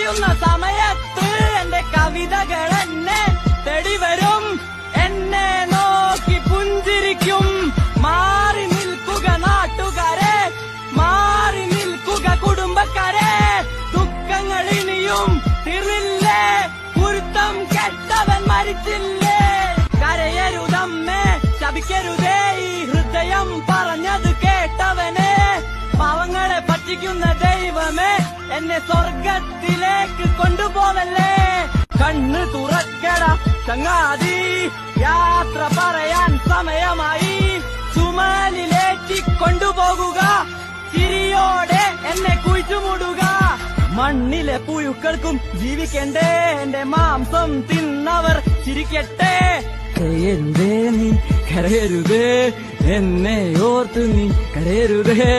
കരയുന്ന സമയത്ത് എന്റെ കവിതകൾ എന്നെ തേടി വരും, എന്നെ നോക്കി പുഞ്ചിരിക്കും. മാറി നിൽക്കുക നാട്ടുകാരെ, മാറി നിൽക്കുക കുടുംബക്കാരെ, ദുഃഖങ്ങൾ ഇനിയും തീർന്നില്ലേ, കുരുത്തം കെട്ടവൻ മരിച്ചില്ലേ. കരയരുതമ്മേ, ശപിക്കരുതേ, ഈ ഹൃദയം പറഞ്ഞത് കേട്ടവനെ. പാവങ്ങളെ പറ്റിക്കുന്ന ദൈവമേ, എന്നെ സ്വർഗത്തിലേക്ക് കൊണ്ടുപോവല്ലേ. കണ്ണ് തുറക്കട ചങ്ങാതി, യാത്ര പറയാൻ സമയമായി. ചുമലിലേറ്റി കൊണ്ടുപോകുക, ചിരിയോടെ എന്നെ കുഴിച്ചുമൂടുക. മണ്ണിലെ പുഴുക്കൾക്കും ജീവിക്കണ്ടേ, എന്റെ മാംസം തിന്നവർ ചിരിക്കട്ടെ. കരയരുതേ നീ കരയരുതേ, എന്നെ ഓർത്ത് നീ കരയരുതേ.